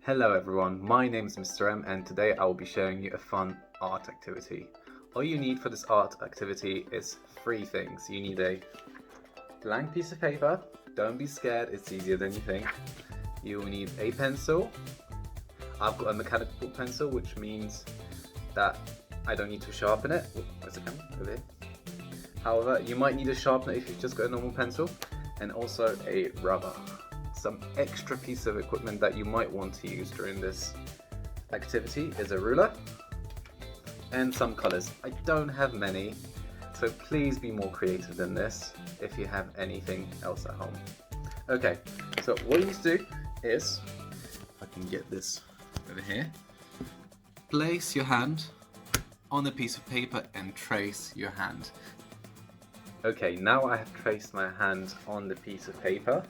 Hello everyone, my name is Mr. M and today I will be showing you a fun art activity. All you need for this art activity is three things. You need a blank piece of paper, don't be scared, it's easier than you think. You will need a pencil. I've got a mechanical pencil, which means that I don't need to sharpen it. Where's it coming? Over here. However, you might need a sharpener if you've just got a normal pencil, and also a rubber. Some extra piece of equipment that you might want to use during this activity is a ruler and some colors. I don't have many, so please be more creative than this if you have anything else at home. Okay, so what you need to do is, if I can get this over here, place your hand on a piece of paper and trace your hand. Okay, now I have traced my hand on the piece of paper.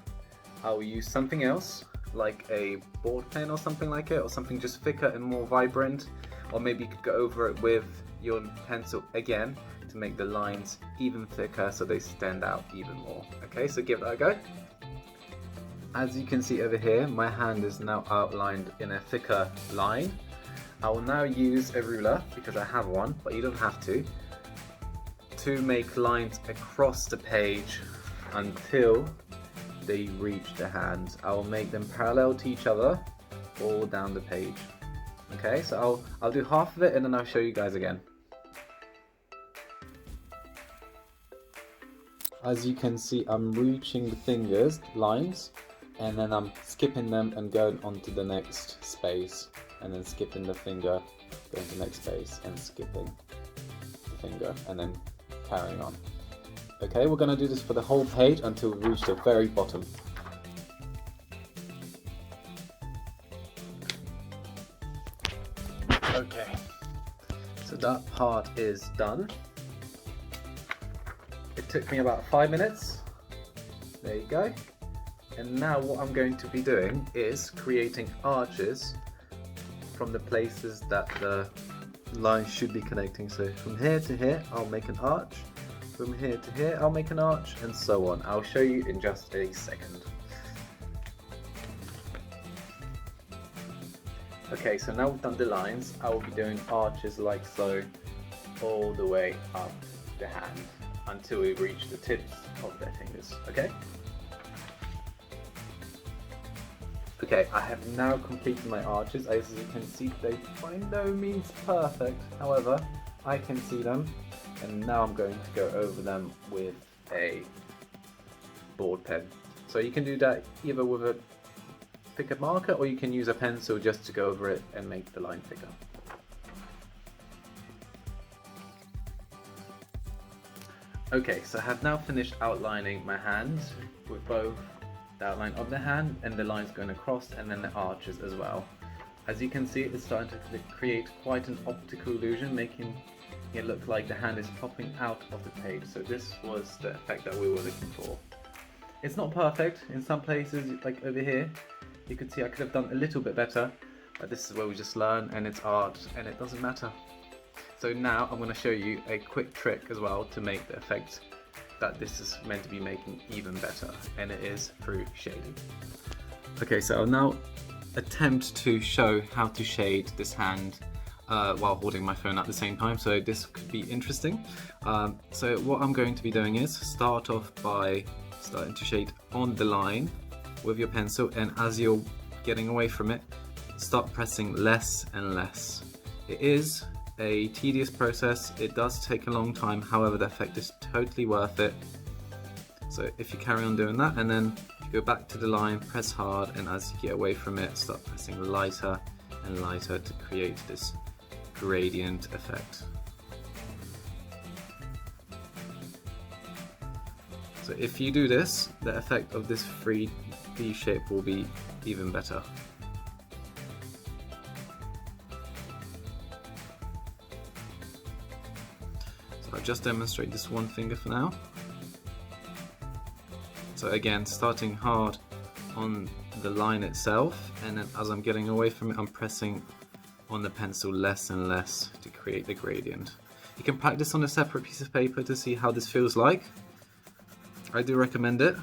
I will use something else, like a board pen or something like it, or something just thicker and more vibrant, or maybe you could go over it with your pencil again to make the lines even thicker so they stand out even more. Okay, so give that a go. As you can see over here, my hand is now outlined in a thicker line. I will now use a ruler, because I have one, but you don't have to make lines across the page until they reach the hand. I will make them parallel to each other all down the page. Okay, so I'll do half of it and then I'll show you guys again. As you can see, I'm reaching the fingers, lines, and then I'm skipping them and going on to the next space, and then skipping the finger, going to the next space and skipping the finger, and then carrying on. Okay, we're going to do this for the whole page until we reach the very bottom. Okay, so that part is done. It took me about 5 minutes. There you go. And now what I'm going to be doing is creating arches from the places that the lines should be connecting. So from here to here, I'll make an arch. From here to here, I'll make an arch, and so on. I'll show you in just a second. Okay, so now we've done the lines, I will be doing arches like so, all the way up the hand, until we reach the tips of their fingers, okay? Okay, I have now completed my arches. As you can see, they by no means perfect, however, I can see them. And now I'm going to go over them with a board pen. So you can do that either with a thicker marker, or you can use a pencil just to go over it and make the line thicker. Okay, so I have now finished outlining my hand with both the outline of the hand and the lines going across, and then the arches as well. As you can see, it's starting to create quite an optical illusion, making it look like the hand is popping out of the page. So this was the effect that we were looking for. It's not perfect. In some places, like over here, you can see I could have done a little bit better, but this is where we just learn, and it's art and it doesn't matter. So now I'm going to show you a quick trick as well to make the effect that this is meant to be making even better, and it is through shading. Okay, so I'll now attempt to show how to shade this hand while holding my phone at the same time, so this could be interesting. So what I'm going to be doing is start off by starting to shade on the line with your pencil, and as you're getting away from it, start pressing less and less. It is a tedious process, it does take a long time, however the effect is totally worth it. So if you carry on doing that, and then you go back to the line, press hard, and as you get away from it, start pressing lighter and lighter to create this gradient effect. So if you do this, the effect of this 3D shape will be even better. So I'll just demonstrate this one finger for now. So again, starting hard on the line itself, and then as I'm getting away from it, I'm pressing on the pencil less and less to create the gradient. You can practice on a separate piece of paper to see how this feels like. I do recommend it.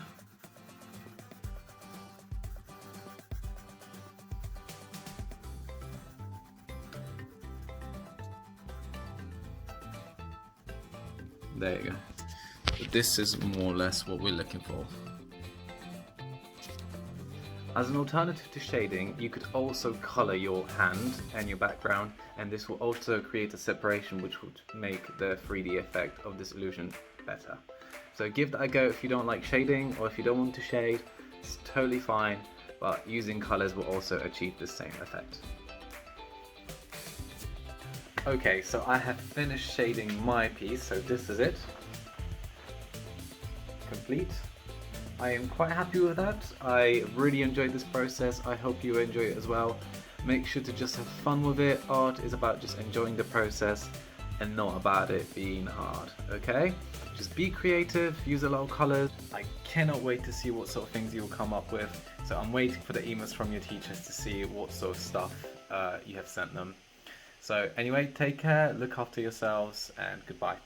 There you go. So this is more or less what we're looking for. As an alternative to shading, you could also colour your hand and your background, and this will also create a separation which would make the 3D effect of this illusion better. So give that a go if you don't like shading, or if you don't want to shade, it's totally fine, but using colours will also achieve the same effect. Okay, so I have finished shading my piece, so this is it. Complete. I am quite happy with that. I really enjoyed this process. I hope you enjoy it as well. Make sure to just have fun with it. Art is about just enjoying the process and not about it being hard, okay? Just be creative, use a lot of colors. I cannot wait to see what sort of things you'll come up with. So I'm waiting for the emails from your teachers to see what sort of stuff you have sent them. So anyway, take care, look after yourselves, and goodbye.